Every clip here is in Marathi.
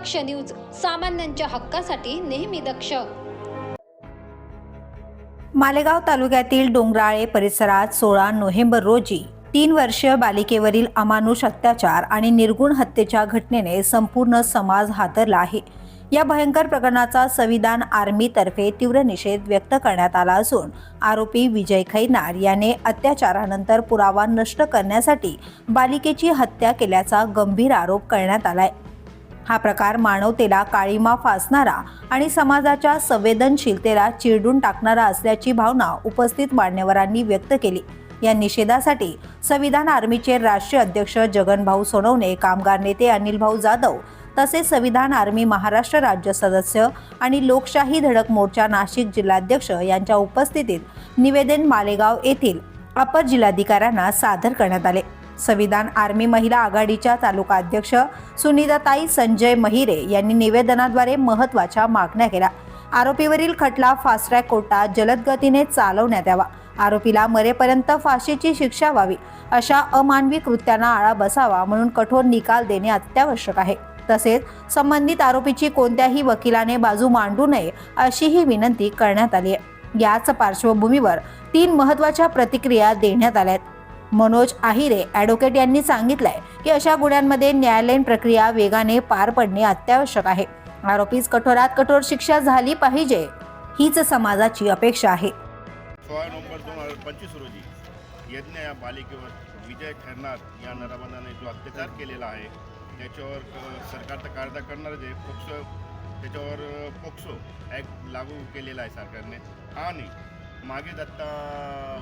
दक्ष न्यूज, सामान्यांच्या हक्कासाठी नेहमी दक्ष। मालेगाव तालुक्यातील डोंगराळे परिसरात 16 नोव्हेंबर रोजी 3 वर्षीय बालिकेवरील अमानुष अत्याचार आणि निर्गुण हत्येच्या घटनेने संपूर्ण समाज हादरला आहे। या भयंकर प्रकरणाचा संविधान आर्मीतर्फे तीव्र निषेध व्यक्त करण्यात आला असून आरोपी विजय खैरनार याने अत्याचारानंतर पुरावा नष्ट करण्यासाठी बालिकेची हत्या केल्याचा गंभीर आरोप करण्यात आलाय। हा प्रकार मानवतेला काळीमा फासणारा आणि समाजाच्या संवेदनशीलतेला चिरडून टाकणारा असल्याची भावना उपस्थित मान्यवरांनी व्यक्त केली। या निषेधासाठी संविधान आर्मीचे राष्ट्रीय अध्यक्ष जगनभाऊ सोनवणे, कामगार नेते अनिल भाऊ जाधव तसेच संविधान आर्मी महाराष्ट्र राज्य सदस्य आणि लोकशाही धडक मोर्चा नाशिक जिल्हाध्यक्ष यांच्या उपस्थितीत निवेदन मालेगाव येथील अपर जिल्हाधिकाऱ्यांना सादर करण्यात आले। संविधान आर्मी महिला आघाडीच्या तालुका अध्यक्ष सुनीताताई संजय महिरे यांनी निवेदनाद्वारे महत्त्वाच्या मागण्या केल्या। आरोपीवरील खटला फास्ट ट्रॅक कोर्टात जलद गतीने चालवण्यात यावा, आरोपीला मरेपर्यंत फाशीची शिक्षा व्हावी, अशा अमानवी कृत्यांना आळा बसावा म्हणून कठोर निकाल देणे अत्यावश्यक आहे। तसेच संबंधित आरोपीची कोणत्याही वकिलाने बाजू मांडू नये अशीही विनंती करण्यात आली आहे। याच पार्श्वभूमीवर 3 महत्त्वाच्या प्रतिक्रिया देण्यात आल्या आहेत। मनोज आहिरे ॲडव्होकेट यांनी सांगितलंय की अशा गुन्ह्यांमध्ये न्यायालयीन प्रक्रिया वेगाने पार पडणे अत्यावश्यक आहे। आरोपीस कठोरात कठोर शिक्षा झाली पाहिजे, हीच समाजाची अपेक्षा आहे। 16 नोव्हेंबर 2025 रोजी यज्ञ या बालिकेवर विजय खैरनार या नराबंधाने जो अत्याचार केलेला आहे त्याच्यावर सरकारचा कायदा करणार जे त्याच्यावर पोक्सो ॲक्ट लागू केलेला आहे सरकारने। आणि मागेच आत्ता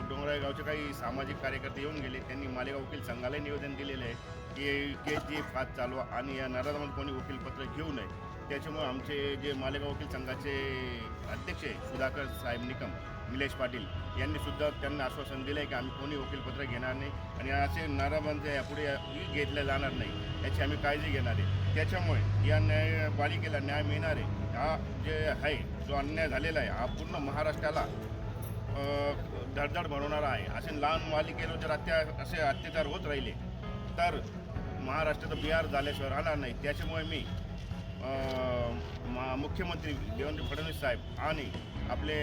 डोंगराळे गावचे काही सामाजिक कार्यकर्ते येऊन गेले, त्यांनी मालेगाव वकील संघाला निवेदन दिलेलं आहे की केस जी फास्ट चालवा आणि या नराधमांना कोणी वकीलपत्र घेऊ नये। त्याच्यामुळे आमचे जे मालेगाव वकील संघाचे अध्यक्ष आहे सुधाकर साहेब निकम, निलेश पाटील यांनी सुद्धा त्यांना आश्वासन दिलं आहे की आम्ही कोणी वकीलपत्र घेणार नाही आणि असे नराधमांचे यापुढे घेतले जाणार नाही याची आम्ही काळजी घेणार आहे। त्याच्यामुळे या बालिकेला न्याय मिळणार आहे। हा जे आहे जो अन्याय झालेला आहे हा पूर्ण महाराष्ट्राला धडधड बनवणारा आहे। असे लहान बालिकेवर जर असे अत्याचार होत राहिले तर महाराष्ट्राचं बिहार झाल्याशिवाय राहणार नाही। त्याच्यामुळे मी मुख्यमंत्री देवेंद्र फडणवीस साहेब आणि आपले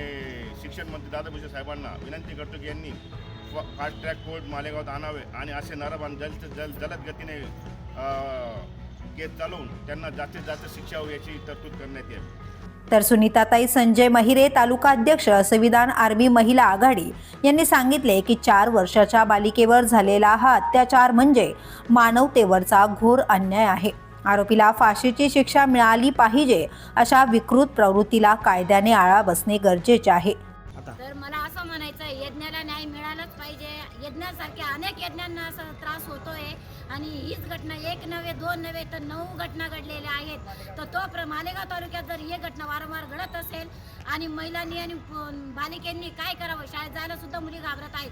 शिक्षण मंत्री दादा भुसे साहेबांना विनंती करतो की यांनी फास्ट ट्रॅक कोर्ट मालेगावात आणावे आणि असे नराधम जलद गतीने केस चालवून त्यांना जास्तीत जास्त शिक्षा होईल याची तरतूद करण्यात येईल। तर सुनीताताई संजय महिरे तालुका अध्यक्ष संविधान आर्मी महिला आघाडी यांनी सांगितले की 4 वर्षाच्या बालिकेवर झालेला हा अत्याचार म्हणजे मानवतेवरचा घोर अन्याय आहे। आरोपीला फाशीची शिक्षा मिळाली पाहिजे, अशा विकृत प्रवृत्तीला कायद्याने आळा बसणे गरजेचे आहे। तर मला असं म्हणायचं आहे, यज्ञाला न्याय मिळालाच पाहिजे। यज्ञासारख्या अनेक यज्ञांना असं त्रास होतोय आणि हीच घटना 1 नव्हे 2 नव्हे तर 9 घटना घडलेल्या आहेत। तर तो मालेगाव तालुक्यात जर ही घटना वारंवार घडत असेल आणि महिलांनी आणि बालिकांनी काय करावं, शाळेत जायला सुद्धा मुली घाबरत आहेत,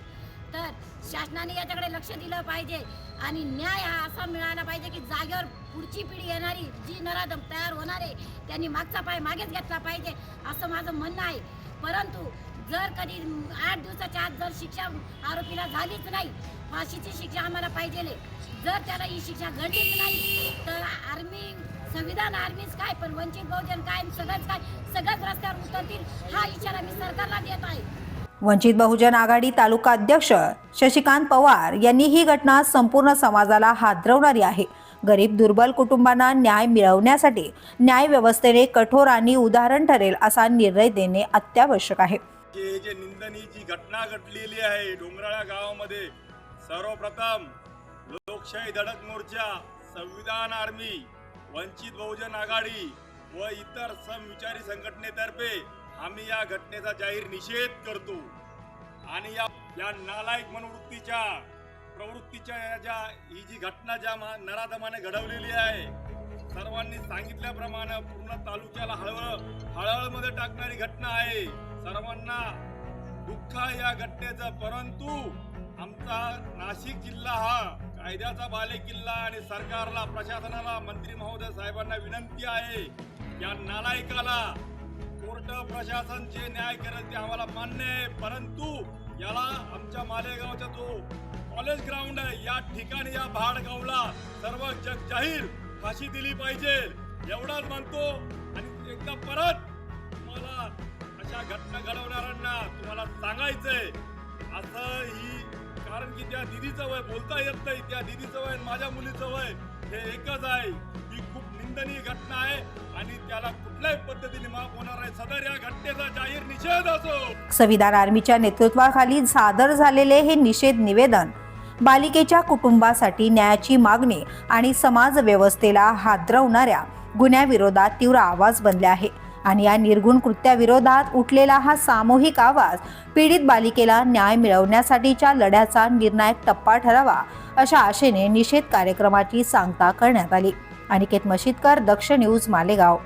तर शासनाने याच्याकडे लक्ष दिलं पाहिजे आणि न्याय हा असा मिळाला पाहिजे की जागेवर पुढची पिढी येणारी जी नराधम तयार होणार आहे त्यांनी मागचा पाय मागेच घेतला पाहिजे असं माझं म्हणणं आहे। परंतु जर कधी 8 दिवसाच्या आत जर शिक्षा आरोपीला झालीच नाही, फाशीची शिक्षा आम्हाला पाहिजे। जर त्याला ही शिक्षा घडलीच नाही तर आर्मी संविधान आर्मीच काय पण वंचित बहुजन काय सगळंच रस्त्यावर उतरतील हा इशारा मी सरकारला देत आहे। वंचित बहुजन आघाडी तालुका अध्यक्ष शशिकांत पवार यांनी ही घटना संपूर्ण समाजाला हादरवणारी आहे। गरीब दुर्बल कुटुंबांना न्याय मिळवण्यासाठी न्याय व्यवस्थेने कठोर आणि उदाहरण ठरेल असा निर्णय देणे अत्यावश्यक आहे। जे निंदनीय जी घटना घडलेली आहे डोंगराळा गावामध्ये, सर्वप्रथम लोकशाही धडक मोर्चा, संविधान आर्मी, वंचित बहुजन आघाडी व इतर समविचारी संघटनेतर्फे आम्ही या घटनेचा जाहीर निषेध करतो आणि या नालायक प्रवृत्तीच्या ही जी घटना ज्या नराधमाने घडवलेली आहे, सर्वांनी सांगितल्याप्रमाणे पूर्ण तालुक्याला हळहळमध्ये टाकणारी घटना आहे। सर्वांना दुःख आहे या घटनेचं, परंतु आमचा नाशिक जिल्हा हा कायद्याचा बालेकिल्ला आणि सरकारला, प्रशासनाला, मंत्री महोदय साहेबांना विनंती आहे या नालायकाला कोर्ट प्रशासन जे न्याय करेल ते आम्हाला मान्य आहे, परंतु याला आमच्या मालेगावचा जो कॉलेज ग्राउंड आहे या ठिकाणी या भाडगावला सर्व जग जाहीर फाशी दिली पाहिजे। एवढंच म्हणतो आणि एकदा परत तुम्हाला अशा घटना घडवणाऱ्यांना तुम्हाला सांगायचंय असं ही, कारण की त्या दिदीचं वय बोलता येत नाही, त्या दिदीचं वय माझ्या मुलीचं वय हे एकच आहे. ही खूप निंदनीय घटना आहे आणि त्याला कुठल्याही पद्धतीने माफ होणार आहे. सदर या घटनेचा जाहीर निषेध असो. संविधान आर्मीच्या नेतृत्वाखाली सादर झालेले हे निषेध निवेदन बालिकेच्या कुटुंबासाठी न्यायाची मागणी आणि समाज व्यवस्थेला हादरवणाऱ्या गुन्ह्याविरोधात तीव्र आवाज बनले आहे. आणि या निर्गुण कृत्याविरोधात उठलेला हा सामूहिक आवाज पीडित बालिकेला न्याय मिळवण्यासाठीच्या लढ्याचा निर्णायक टप्पा ठरावा अशा आशेने निषेध कार्यक्रमाची सांगता करण्यात आली. अनिकेत मशीदकर, दक्ष न्यूज, मालेगाव.